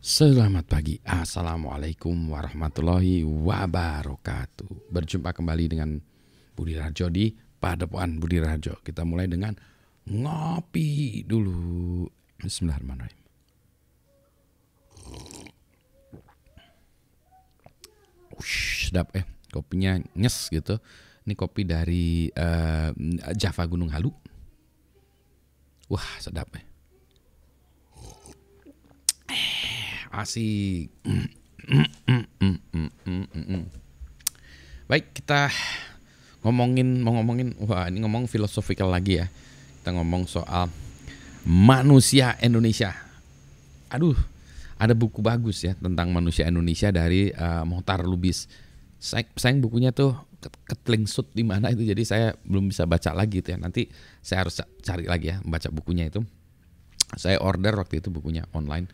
Selamat pagi, Assalamualaikum warahmatullahi wabarakatuh. Berjumpa kembali dengan Budi Rajo di Padepokan Budi Rajo. Kita mulai dengan ngopi dulu. Bismillahirrahmanirrahim. Sedap kopinya nyes gitu. Ini kopi dari Java Gunung Halu. Wah, sedap asik. Baik, kita mau ngomongin, wah ini ngomong filosofikal lagi ya. Kita ngomong soal manusia Indonesia. Aduh, ada buku bagus ya tentang manusia Indonesia dari Mohtar Lubis. Sayang bukunya tuh ketelingsut di mana itu, jadi saya belum bisa baca lagi itu ya. Nanti saya harus cari lagi ya, membaca bukunya itu. Saya order waktu itu bukunya online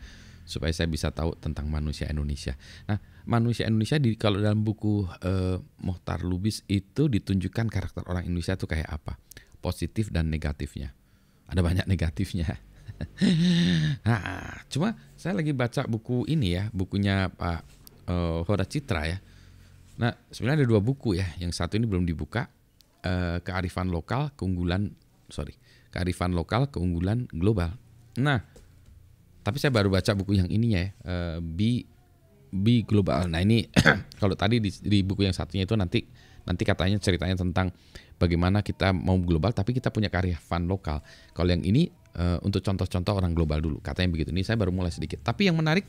supaya saya bisa tahu tentang manusia Indonesia. Nah, manusia Indonesia kalau dalam buku Mohtar Lubis itu ditunjukkan karakter orang Indonesia itu kayak apa, positif dan negatifnya. Ada banyak negatifnya. Nah, cuma saya lagi baca buku ini ya, bukunya Pak Hora Citra ya. Nah, sebenarnya ada dua buku ya. Yang satu ini belum dibuka, kearifan lokal keunggulan global. Nah, tapi saya baru baca buku yang ininya ya, Be Global. Nah ini kalau tadi di buku yang satunya itu nanti katanya ceritanya tentang bagaimana kita mau global tapi kita punya kearifan lokal. Kalau yang ini untuk contoh-contoh orang global dulu, katanya begitu. Ini saya baru mulai sedikit. Tapi yang menarik,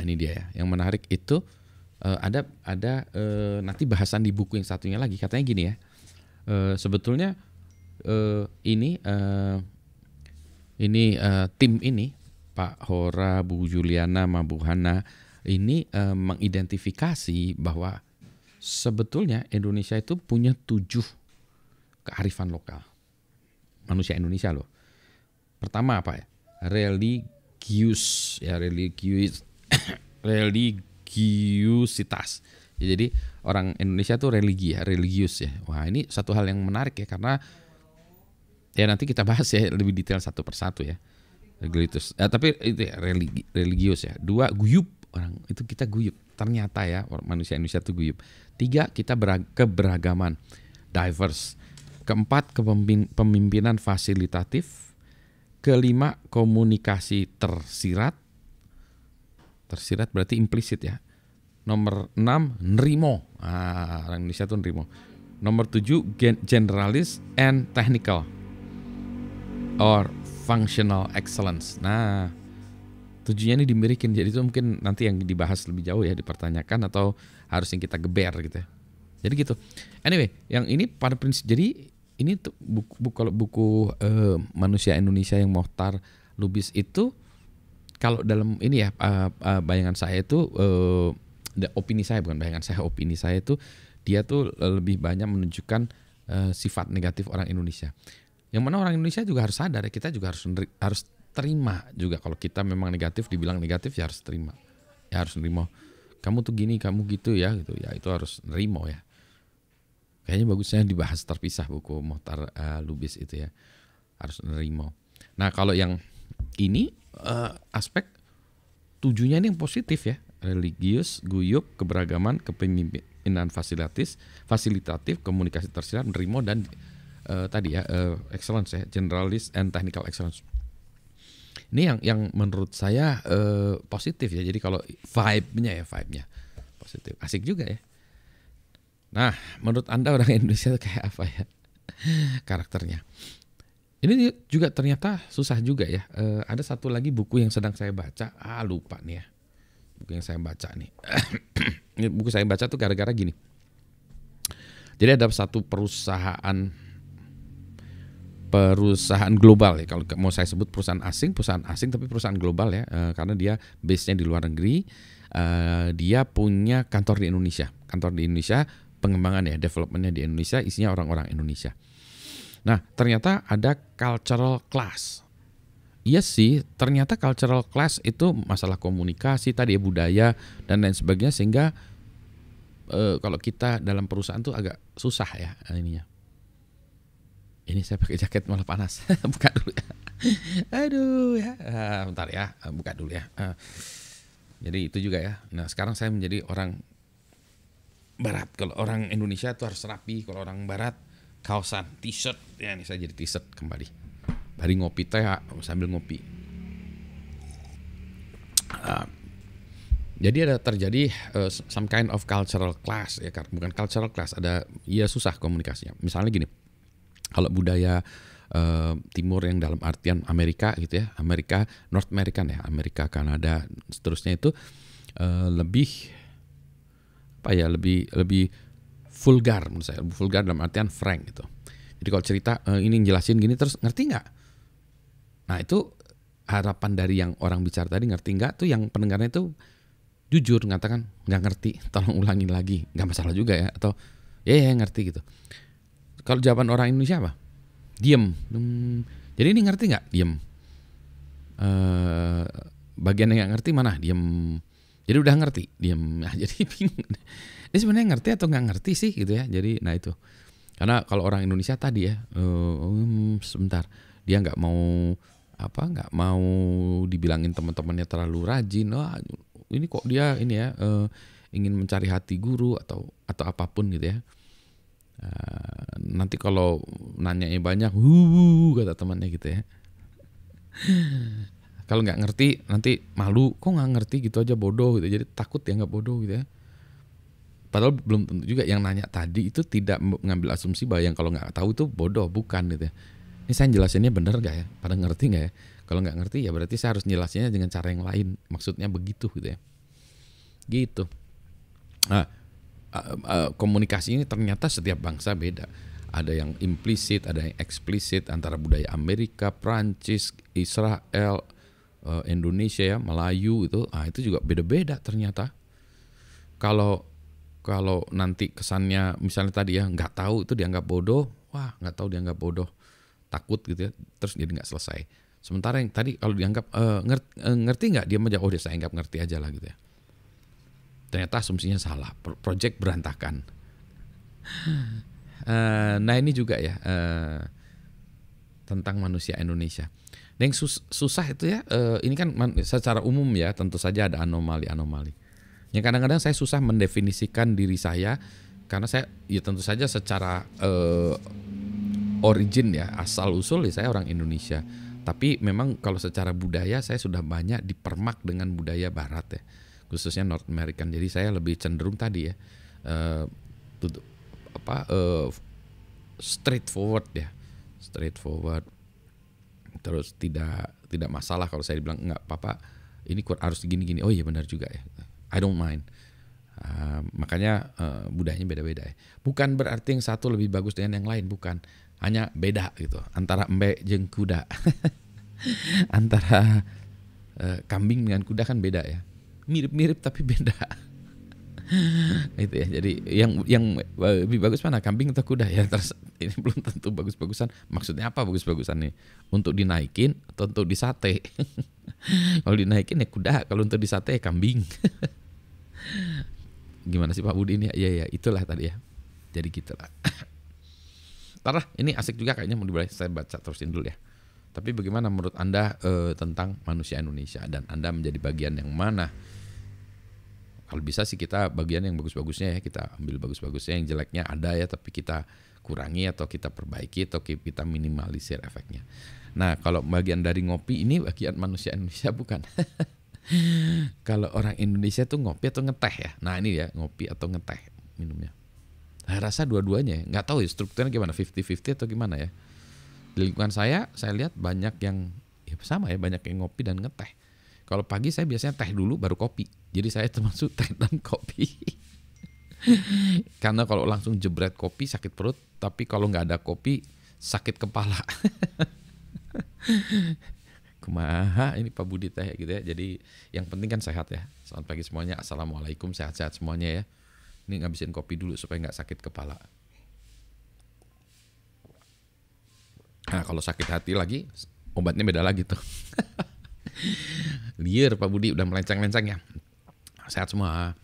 ini dia ya. Yang menarik itu ada nanti bahasan di buku yang satunya lagi. Katanya gini ya, sebetulnya tim ini Pak Hora, Bu Juliana, Bu Hana ini mengidentifikasi bahwa sebetulnya Indonesia itu punya 7 kearifan lokal. Manusia Indonesia loh. Pertama apa ya? Religiusitas. Ya, jadi orang Indonesia tuh religius ya. Wah, ini satu hal yang menarik ya, karena ya nanti kita bahas ya lebih detail satu persatu ya. Tapi itu ya, religius ya. 2, guyup. Orang itu kita guyup. Ternyata ya manusia Indonesia itu guyup. 3, kita keberagaman, diverse. 4, kepemimpinan fasilitatif. 5, komunikasi tersirat. Tersirat berarti implisit ya. Nomor 6, nerimo. Orang Indonesia itu nerimo. Nomor 7, generalis and technical or functional excellence. Nah, 7-nya ini dimilikin. Jadi itu mungkin nanti yang dibahas lebih jauh ya, dipertanyakan atau harus yang kita geber gitu ya. Jadi gitu. Anyway, yang ini pada prinsip, jadi ini tuh buku manusia Indonesia yang Mohtar Lubis itu, kalau dalam ini ya bayangan saya itu opini saya itu dia tuh lebih banyak menunjukkan sifat negatif orang Indonesia. Yang mana orang Indonesia juga harus sadar ya, kita juga harus terima juga kalau kita memang negatif, dibilang negatif ya harus terima. Ya harus nerimo. Kamu tuh gini, kamu gitu ya gitu. Ya itu harus nerimo ya. Kayaknya bagusnya dibahas terpisah buku Mohtar Lubis itu ya. Harus nerimo. Nah, kalau yang ini aspek 7-nya ini yang positif ya. Religius, guyup, keberagaman, kepemimpinan fasilitatif, komunikasi tersirat, nerimo, dan tadi ya excellence ya, generalis and technical excellence. Ini yang menurut saya positif ya. Jadi kalau vibe-nya positif, asik juga ya. Nah, menurut Anda orang Indonesia itu kayak apa ya karakternya? Ini juga ternyata susah juga ya. Ada satu lagi buku yang sedang saya baca, lupa nih ya. Buku yang saya baca nih. Ini buku saya baca tuh gara-gara gini. Jadi ada satu perusahaan global ya, kalau mau saya sebut perusahaan asing tapi perusahaan global ya, karena dia base-nya di luar negeri, dia punya kantor di Indonesia, pengembangan ya, development-nya di Indonesia, isinya orang-orang Indonesia. Nah, ternyata ada cultural clash. Iya sih, ternyata cultural clash itu masalah komunikasi tadi ya, budaya dan lain sebagainya, sehingga kalau kita dalam perusahaan tuh agak susah ya ininya. Ini saya pakai jaket malah panas. Buka dulu ya. Aduh ya, bentar ya, buka dulu ya. Jadi itu juga ya. Nah sekarang saya menjadi orang Barat. Kalau orang Indonesia itu harus rapi. Kalau orang Barat kaosan, t-shirt. Ya ini saya jadi t-shirt kembali. Hari ngopi teh sambil ngopi. Jadi ada terjadi some kind of cultural clash ya, bukan cultural clash, ada ya susah komunikasinya. Misalnya gini, kalau budaya timur yang dalam artian Amerika gitu ya, Amerika North American ya, Amerika, Kanada, seterusnya itu lebih apa ya, lebih vulgar menurut saya, vulgar dalam artian frank gitu. Jadi kalau cerita ini jelasin gini terus ngerti nggak? Nah itu harapan dari yang orang bicara tadi, ngerti nggak tuh yang pendengarnya itu jujur mengatakan nggak ngerti, tolong ulangin lagi, nggak masalah juga ya, atau ya ngerti gitu. Kalau jawaban orang Indonesia apa? Diem. Jadi ini ngerti nggak? Diem. Bagian yang nggak ngerti mana? Diem. Jadi udah ngerti, diem. Nah, jadi bingung. Ini sebenarnya ngerti atau nggak ngerti sih gitu ya. Jadi nah itu. Karena kalau orang Indonesia tadi ya, sebentar, dia nggak mau dibilangin teman-temannya terlalu rajin. Wah, ini kok dia ini ya ingin mencari hati guru atau apapun gitu ya. Nanti kalau nanyanya banyak, kata temannya gitu ya. Kalau nggak ngerti nanti malu, kok nggak ngerti gitu aja, bodoh gitu. Jadi takut ya nggak bodoh gitu ya. Padahal belum tentu juga yang nanya tadi itu tidak mengambil asumsi bahwa yang kalau nggak tahu itu bodoh, bukan gitu ya. Ini saya jelasinnya benar nggak ya? Pada ngerti nggak ya? Kalau nggak ngerti ya berarti saya harus jelasinnya dengan cara yang lain. Maksudnya begitu gitu ya. Gitu. Nah, komunikasi ini ternyata setiap bangsa beda. Ada yang implisit, ada yang eksplisit antara budaya Amerika, Prancis, Israel, Indonesia ya, Melayu itu. Itu juga beda-beda ternyata. Kalau nanti kesannya misalnya tadi ya nggak tahu itu dianggap bodoh, wah nggak tahu dianggap bodoh, takut gitu ya, terus jadi nggak selesai. Sementara yang tadi kalau dianggap ngerti nggak, dia aja, dia saya anggap ngerti aja lah gitu ya. Ternyata asumsinya salah, project berantakan. Nah ini juga ya tentang manusia Indonesia. Yang susah itu ya, ini kan secara umum ya, tentu saja ada anomali-anomali. Yang kadang-kadang saya susah mendefinisikan diri saya karena saya ya tentu saja secara origin ya, asal usul ya saya orang Indonesia. Tapi memang kalau secara budaya saya sudah banyak dipermak dengan budaya Barat ya, khususnya North American. Jadi saya lebih cenderung tadi ya straightforward ya, straightforward. Terus tidak masalah kalau saya bilang nggak apa-apa, ini harus gini-gini. Oh iya benar juga ya. I don't mind. Makanya budayanya beda-beda ya. Bukan berarti yang satu lebih bagus dengan yang lain, bukan. Hanya beda gitu. Antara embe jeung kuda. Antara kambing dengan kuda kan beda ya. Mirip-mirip tapi beda. Itu ya. Jadi yang lebih bagus mana, kambing atau kuda ya? Terus ini belum tentu bagus-bagusan. Maksudnya apa bagus-bagusan nih? Untuk dinaikin atau untuk disate? Kalau dinaikin ya kuda, kalau untuk disate ya kambing. Gimana sih Pak Budi ini? Ya itulah tadi ya. Jadi gitulah. Ntar ini asik juga kayaknya, mau dimulai, saya baca terusin dulu ya. Tapi bagaimana menurut Anda tentang manusia Indonesia, dan Anda menjadi bagian yang mana? Kalau bisa sih kita bagian yang bagus-bagusnya ya, kita ambil bagus-bagusnya, yang jeleknya ada ya tapi kita kurangi atau kita perbaiki atau kita minimalisir efeknya. Nah kalau bagian dari ngopi ini bagian manusia Indonesia bukan? Kalau orang Indonesia tuh ngopi atau ngeteh ya. Nah ini ya, ngopi atau ngeteh minumnya. Nah, rasa dua-duanya ya. Nggak tahu ya strukturnya gimana, 50-50 atau gimana ya. Di lingkungan saya lihat banyak yang ya sama ya, banyak yang ngopi dan ngeteh. Kalau pagi saya biasanya teh dulu baru kopi. Jadi saya termasuk teh dan kopi. Karena kalau langsung jebret kopi sakit perut, tapi kalau nggak ada kopi sakit kepala. Kumaha ini Pak Budi teh gitu ya. Jadi yang penting kan sehat ya. Selamat pagi semuanya. Assalamualaikum, sehat-sehat semuanya ya. Ini ngabisin kopi dulu supaya nggak sakit kepala. Nah kalau sakit hati lagi, obatnya beda lagi tuh. Liar Pak Budi udah melenceng-lenceng ya. Sehat semua.